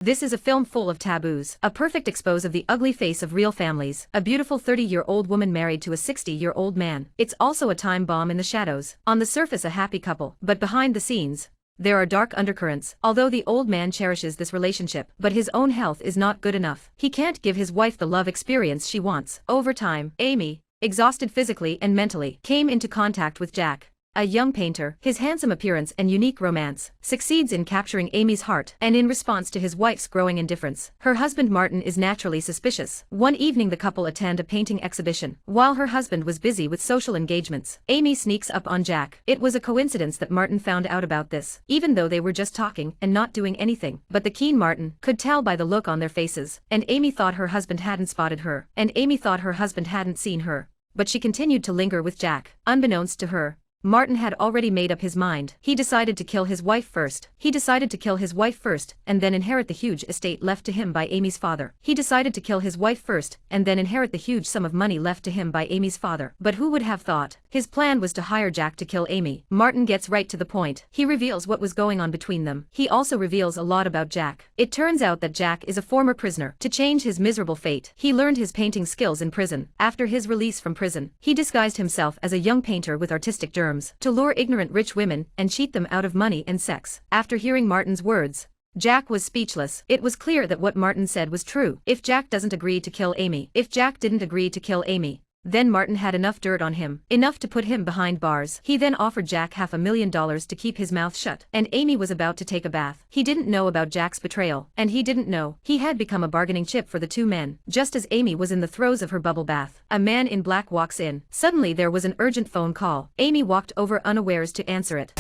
This is a film full of taboos, a perfect expose of the ugly face of real families, a beautiful 30-year-old woman married to a 60-year-old man. It's also a time bomb in the shadows. On the surface a happy couple, but behind the scenes, there are dark undercurrents. Although the old man cherishes this relationship, but his own health is not good enough. He can't give his wife the love experience she wants. Over time, Amy, exhausted physically and mentally, came into contact with Jack. A young painter. His handsome appearance and unique romance succeeds in capturing Amy's heart, and in response to his wife's growing indifference, her husband Martin is naturally suspicious. One evening the couple attend a painting exhibition. While her husband was busy with social engagements, Amy sneaks up on Jack. It was a coincidence that Martin found out about this, even though they were just talking and not doing anything. But the keen Martin could tell by the look on their faces, and Amy thought her husband hadn't spotted her, and Amy thought her husband hadn't seen her. But she continued to linger with Jack. Unbeknownst to her, Martin had already made up his mind. He decided to kill his wife first. And then inherit the huge estate left to him by Amy's father. But who would have thought? His plan was to hire Jack to kill Amy. Martin gets right to the point. He reveals what was going on between them. He also reveals a lot about Jack. It turns out that Jack is a former prisoner. To change his miserable fate, he learned his painting skills in prison. After his release from prison, he disguised himself as a young painter with artistic germs to lure ignorant rich women and cheat them out of money and sex. After hearing Martin's words, Jack was speechless. It was clear that what Martin said was true. If Jack didn't agree to kill Amy, then Martin had enough dirt on him, enough to put him behind bars. He then offered Jack $500,000 to keep his mouth shut, and Amy was about to take a bath. He didn't know about Jack's betrayal, and he didn't know he had become a bargaining chip for the two men. Just as Amy was in the throes of her bubble bath, a man in black walks in. Suddenly there was an urgent phone call. Amy walked over unawares to answer it.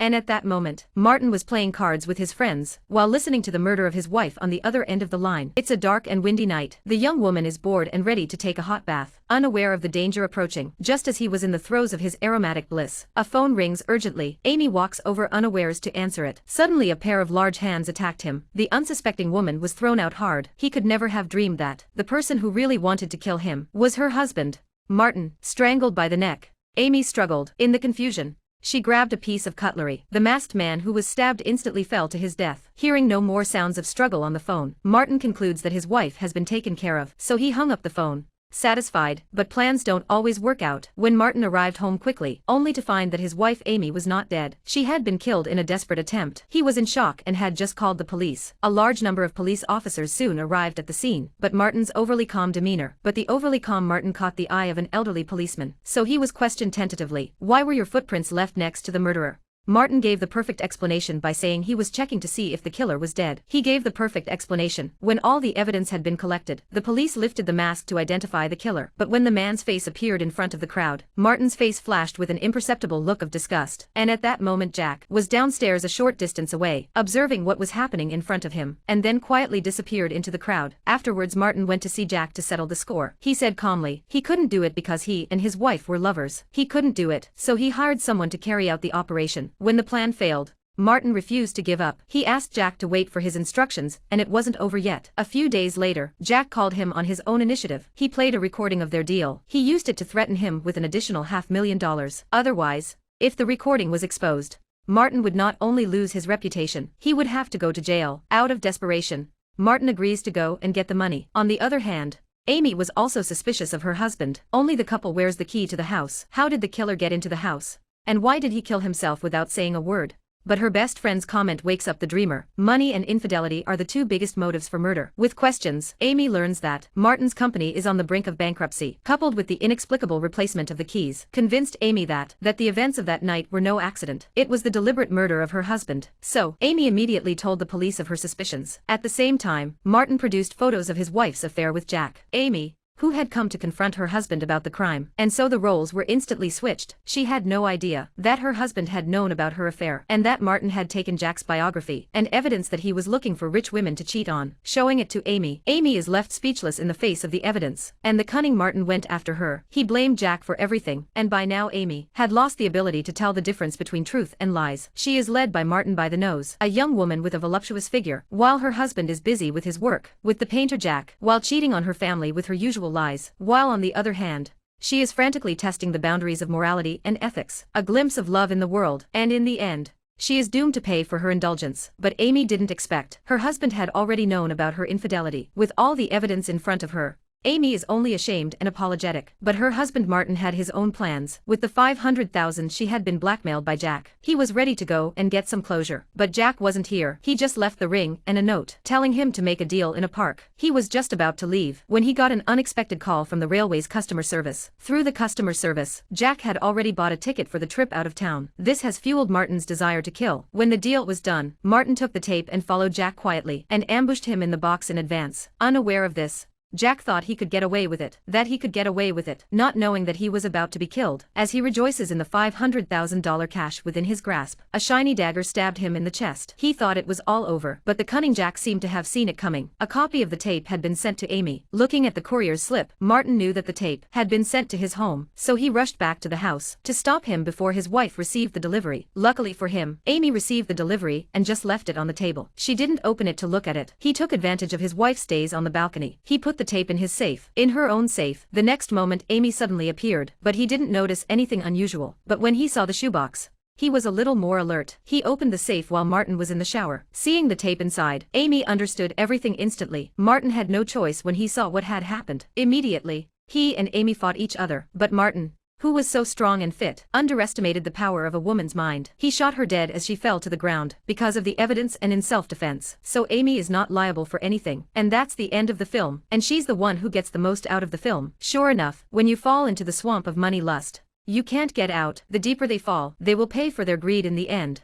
And at that moment, Martin was playing cards with his friends, while listening to the murder of his wife on the other end of the line. It's a dark and windy night. The young woman is bored and ready to take a hot bath, unaware of the danger approaching. Just as he was in the throes of his aromatic bliss, a phone rings urgently. Amy walks over unawares to answer it. Suddenly a pair of large hands attacked him. The unsuspecting woman was thrown out hard. He could never have dreamed that the person who really wanted to kill him was her husband, Martin, strangled by the neck. Amy struggled. In the confusion, she grabbed a piece of cutlery. The masked man who was stabbed instantly fell to his death. Hearing no more sounds of struggle on the phone, Martin concludes that his wife has been taken care of, so he hung up the phone. Satisfied, but plans don't always work out. When Martin arrived home quickly, only to find that his wife Amy was not dead. She had been killed in a desperate attempt. He was in shock and had just called the police. A large number of police officers soon arrived at the scene, but the overly calm Martin caught the eye of an elderly policeman, so he was questioned tentatively. Why were your footprints left next to the murderer? Martin gave the perfect explanation by saying he was checking to see if the killer was dead. He gave the perfect explanation. When all the evidence had been collected, the police lifted the mask to identify the killer. But when the man's face appeared in front of the crowd, Martin's face flashed with an imperceptible look of disgust. And at that moment Jack was downstairs a short distance away, observing what was happening in front of him, and then quietly disappeared into the crowd. Afterwards Martin went to see Jack to settle the score. He said calmly he couldn't do it because he and his wife were lovers. He couldn't do it, so he hired someone to carry out the operation. When the plan failed, Martin refused to give up. He asked Jack to wait for his instructions, and it wasn't over yet. A few days later, Jack called him on his own initiative. He played a recording of their deal. He used it to threaten him with an additional $500,000. Otherwise, if the recording was exposed, Martin would not only lose his reputation, he would have to go to jail. Out of desperation, Martin agrees to go and get the money. On the other hand, Amy was also suspicious of her husband. Only the couple wears the key to the house. How did the killer get into the house? And why did he kill himself without saying a word? But her best friend's comment wakes up the dreamer. Money and infidelity are the two biggest motives for murder. With questions, Amy learns that Martin's company is on the brink of bankruptcy, coupled with the inexplicable replacement of the keys, convinced Amy that the events of that night were no accident. It was the deliberate murder of her husband. So, Amy immediately told the police of her suspicions. At the same time, Martin produced photos of his wife's affair with Jack. Amy, who had come to confront her husband about the crime, and so the roles were instantly switched. She had no idea that her husband had known about her affair, and that Martin had taken Jack's biography and evidence that he was looking for rich women to cheat on, showing it to Amy. Amy is left speechless in the face of the evidence, and the cunning Martin went after her. He blamed Jack for everything, and by now Amy had lost the ability to tell the difference between truth and lies. She is led by Martin by the nose, a young woman with a voluptuous figure, while her husband is busy with his work, with the painter Jack, while cheating on her family with her usual lies, while on the other hand, She is frantically testing the boundaries of morality and ethics, a glimpse of love in the world, and in the end, she is doomed to pay for her indulgence. But Amy didn't expect. Her husband had already known about her infidelity. With all the evidence in front of her, Amy is only ashamed and apologetic. But her husband Martin had his own plans. With the $500,000 she had been blackmailed by Jack. He was ready to go and get some closure. But Jack wasn't here. He just left the ring and a note telling him to make a deal in a park. He was just about to leave when he got an unexpected call from the railway's customer service. Through the customer service, Jack had already bought a ticket for the trip out of town. This has fueled Martin's desire to kill. When the deal was done, Martin took the tape and followed Jack quietly and ambushed him in the box in advance. Unaware of this, Jack thought he could get away with it, not knowing that he was about to be killed. As he rejoices in the $500,000 cash within his grasp, a shiny dagger stabbed him in the chest. He thought it was all over, but the cunning Jack seemed to have seen it coming. A copy of the tape had been sent to Amy. Looking at the courier's slip, Martin knew that the tape had been sent to his home, so he rushed back to the house to stop him before his wife received the delivery. Luckily for him, Amy received the delivery and just left it on the table. She didn't open it to look at it. He took advantage of his wife's days on the balcony. He put the tape in his safe, in her own safe. The next moment Amy suddenly appeared, but he didn't notice anything unusual. But when he saw the shoebox, he was a little more alert. He opened the safe while Martin was in the shower. Seeing the tape inside, Amy understood everything instantly. Martin had no choice when he saw what had happened. Immediately, he and Amy fought each other, but Martin, who was so strong and fit, underestimated the power of a woman's mind. He shot her dead as she fell to the ground, because of the evidence and in self-defense. So Amy is not liable for anything. And that's the end of the film, and she's the one who gets the most out of the film. Sure enough, when you fall into the swamp of money lust, you can't get out. The deeper they fall, they will pay for their greed in the end.